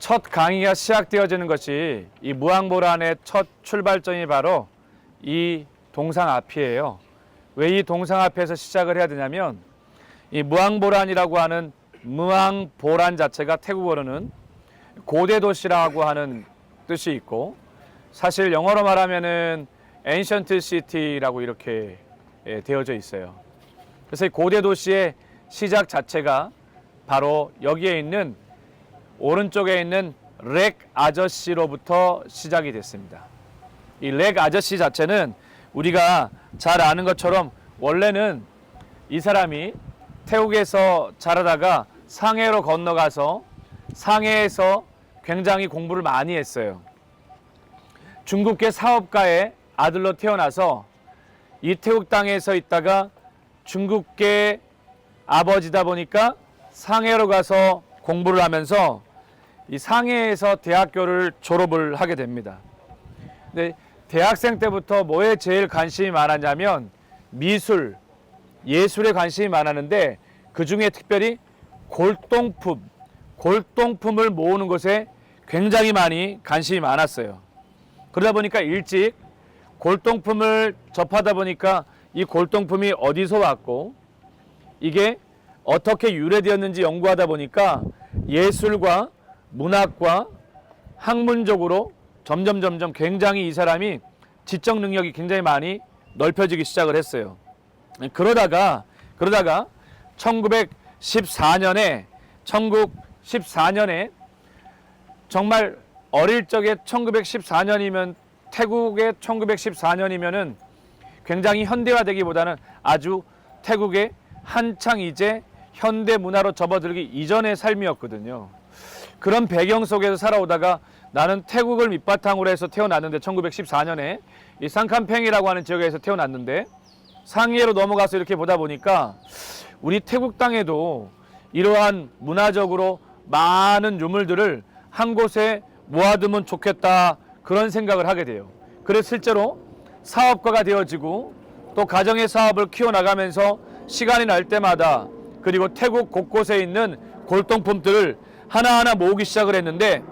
첫 강의가 시작되어지는 것이 이 무항보란의 첫 출발점이 바로 이 동상 앞이에요. 왜 이 동상 앞에서 시작을 해야 되냐면 이 무항보란이라고 하는 무항보란 자체가 태국어로는 고대 도시라고 하는 뜻이 있고, 사실 영어로 말하면은 ancient city라고 이렇게 되어져 있어요. 그래서 이 고대 도시의 시작 자체가 바로 여기에 있는 오른쪽에 있는 렉 아저씨로부터 시작이 됐습니다. 이 렉 아저씨 자체는 우리가 잘 아는 것처럼 원래는 이 사람이 태국에서 자라다가 상해로 건너가서 상해에서 굉장히 공부를 많이 했어요. 중국계 사업가의 아들로 태어나서 이 태국 땅에서 있다가 중국계 아버지다 보니까 상해로 가서 공부를 하면서 이 상해에서 대학교를 졸업을 하게 됩니다. 근데 대학생 때부터 뭐에 제일 관심이 많았냐면 미술, 예술에 관심이 많았는데 그 중에 특별히 골동품을 모으는 것에 굉장히 많이 관심이 많았어요. 그러다 보니까 일찍 골동품을 접하다 보니까 이 골동품이 어디서 왔고 이게 어떻게 유래되었는지 연구하다 보니까 예술과 문학과 학문적으로 점점 굉장히 이 사람이 지적 능력이 굉장히 많이 넓혀지기 시작을 했어요. 그러다가 1914년에 정말 어릴 적에 1914년이면 태국의 1914년이면은 굉장히 현대화되기보다는 아주 태국의 한창 이제 현대 문화로 접어들기 이전의 삶이었거든요. 그런 배경 속에서 살아오다가 나는 태국을 밑바탕으로 해서 태어났는데 1914년에 이 상캄팽이라고 하는 지역에서 태어났는데 상해로 넘어가서 이렇게 보다 보니까 우리 태국 땅에도 이러한 문화적으로 많은 유물들을 한 곳에 모아두면 좋겠다, 그런 생각을 하게 돼요. 그래서 실제로 사업가가 되어지고 또 가정의 사업을 키워나가면서 시간이 날 때마다 그리고 태국 곳곳에 있는 골동품들을 하나하나 모으기 시작을 했는데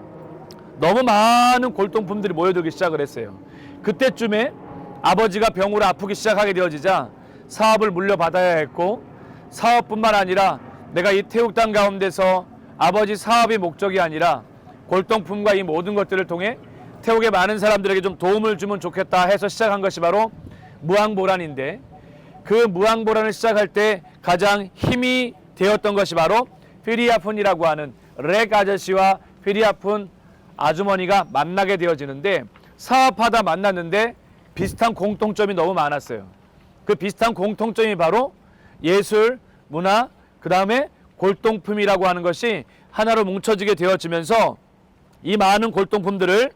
너무 많은 골동품들이 모여들기 시작을 했어요. 그때쯤에 아버지가 병으로 아프기 시작하게 되어지자 사업을 물려받아야 했고, 사업뿐만 아니라 내가 이 태국 땅 가운데서 아버지 사업이 목적이 아니라 골동품과 이 모든 것들을 통해 태국의 많은 사람들에게 좀 도움을 주면 좋겠다 해서 시작한 것이 바로 무항보란인데, 그 무항보란을 시작할 때 가장 힘이 되었던 것이 바로 피리아푼이라고 하는 렉 아저씨와 피리아푼 아주머니가 만나게 되어지는데, 사업하다 만났는데 비슷한 공통점이 너무 많았어요. 그 비슷한 공통점이 바로 예술, 문화, 그 다음에 골동품이라고 하는 것이 하나로 뭉쳐지게 되어지면서 이 많은 골동품들을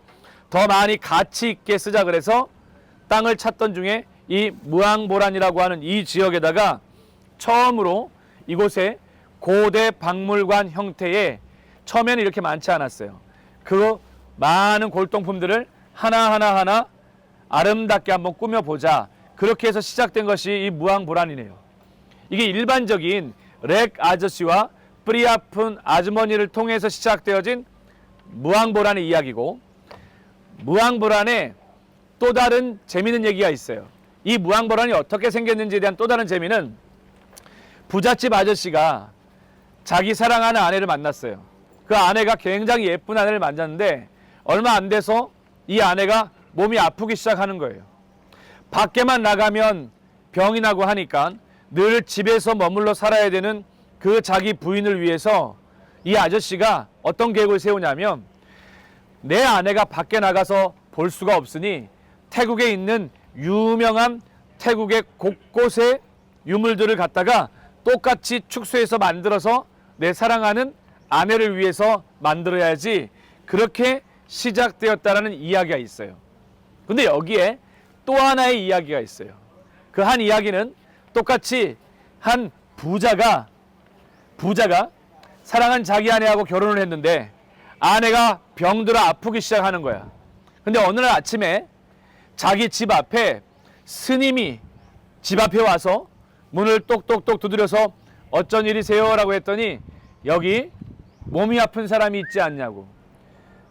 더 많이 가치 있게 쓰자 그래서 땅을 찾던 중에 이 무항보란이라고 하는 이 지역에다가 처음으로 이곳에 고대 박물관 형태의, 처음에는 이렇게 많지 않았어요. 그 많은 골동품들을 하나하나 아름답게 한번 꾸며보자, 그렇게 해서 시작된 것이 이 무항보란이네요. 이게 일반적인 렉 아저씨와 프리아푼 아주머니를 통해서 시작되어진 무항보란의 이야기고, 무항보란에 또 다른 재미있는 얘기가 있어요. 이 무항보란이 어떻게 생겼는지에 대한 또 다른 재미는, 부잣집 아저씨가 자기 사랑하는 아내를 만났어요. 그 아내가 굉장히 예쁜 아내를 만났는데 얼마 안 돼서 이 아내가 몸이 아프기 시작하는 거예요. 밖에만 나가면 병이 나고 하니까 늘 집에서 머물러 살아야 되는 그 자기 부인을 위해서 이 아저씨가 어떤 계획을 세우냐면, 내 아내가 밖에 나가서 볼 수가 없으니 태국에 있는 유명한 태국의 곳곳의 유물들을 갖다가 똑같이 축소해서 만들어서 내 사랑하는 아내를 위해서 만들어야지, 그렇게 시작되었다라는 이야기가 있어요. 근데 여기에 또 하나의 이야기가 있어요. 그 한 이야기는 똑같이 한 부자가 사랑한 자기 아내하고 결혼을 했는데 아내가 병들어 아프기 시작하는 거야. 근데 어느 날 아침에 자기 집 앞에 스님이 집 앞에 와서 문을 똑똑똑 두드려서 어쩐 일이세요? 라고 했더니 여기 몸이 아픈 사람이 있지 않냐고.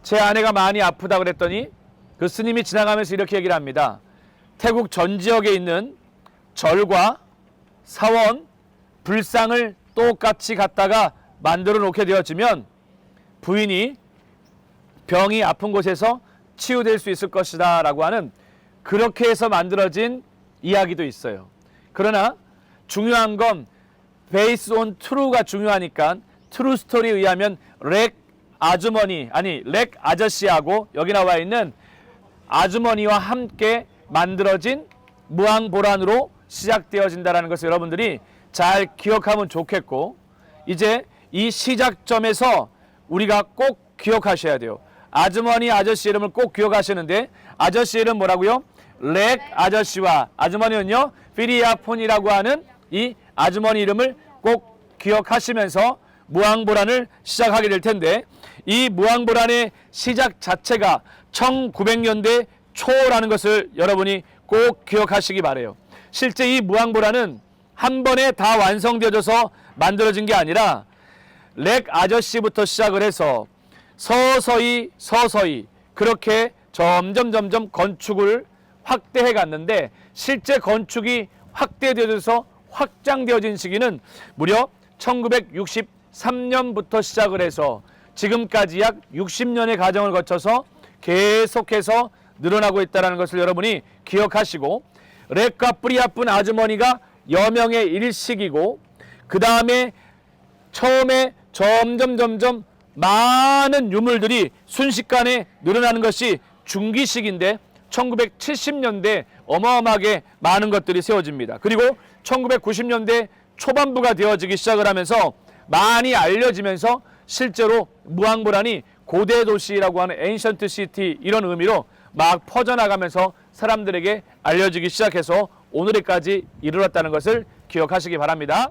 제 아내가 많이 아프다 그랬더니 그 스님이 지나가면서 이렇게 얘기를 합니다. 태국 전 지역에 있는 절과 사원, 불상을 똑같이 갖다가 만들어 놓게 되어지면 부인이 병이 아픈 곳에서 치유될 수 있을 것이다 라고 하는, 그렇게 해서 만들어진 이야기도 있어요. 그러나 중요한 건 베이스 온 트루가 중요하니까 트루 스토리에 의하면 렉 아저씨하고 여기 나와 있는 아주머니와 함께 만들어진 무앙보란으로 시작되어진다는 것을 여러분들이 잘 기억하면 좋겠고, 이제 이 시작점에서 우리가 꼭 기억하셔야 돼요. 아주머니 아저씨 이름을 꼭 기억하시는데, 아저씨 이름 뭐라고요? 렉 아저씨와 아주머니는요 피리아폰이라고 하는 이 아주머니 이름을 꼭 기억하시면서 무앙보란을 시작하게 될 텐데, 이 무앙보란의 시작 자체가 1900년대 초라는 것을 여러분이 꼭 기억하시기 바래요. 실제 이 무앙보란은 한 번에 다 완성되어져서 만들어진 게 아니라 렉 아저씨부터 시작을 해서 서서히 그렇게 점점 건축을 확대해 갔는데, 실제 건축이 확대되어져서 확장되어진 시기는 무려 1963년부터 시작을 해서 지금까지 약 60년의 과정을 거쳐서 계속해서 늘어나고 있다는 것을 여러분이 기억하시고, 렉과 뿌리 아픈 아주머니가 여명의 일식이고, 그 다음에 처음에 점점 많은 유물들이 순식간에 늘어나는 것이 중기식인데 1970년대 어마어마하게 많은 것들이 세워집니다. 그리고 1990년대 초반부가 되어지기 시작을 하면서 많이 알려지면서 실제로 무앙보란이 고대 도시라고 하는 에인션트 시티 이런 의미로 막 퍼져나가면서 사람들에게 알려지기 시작해서 오늘까지 이르렀다는 것을 기억하시기 바랍니다.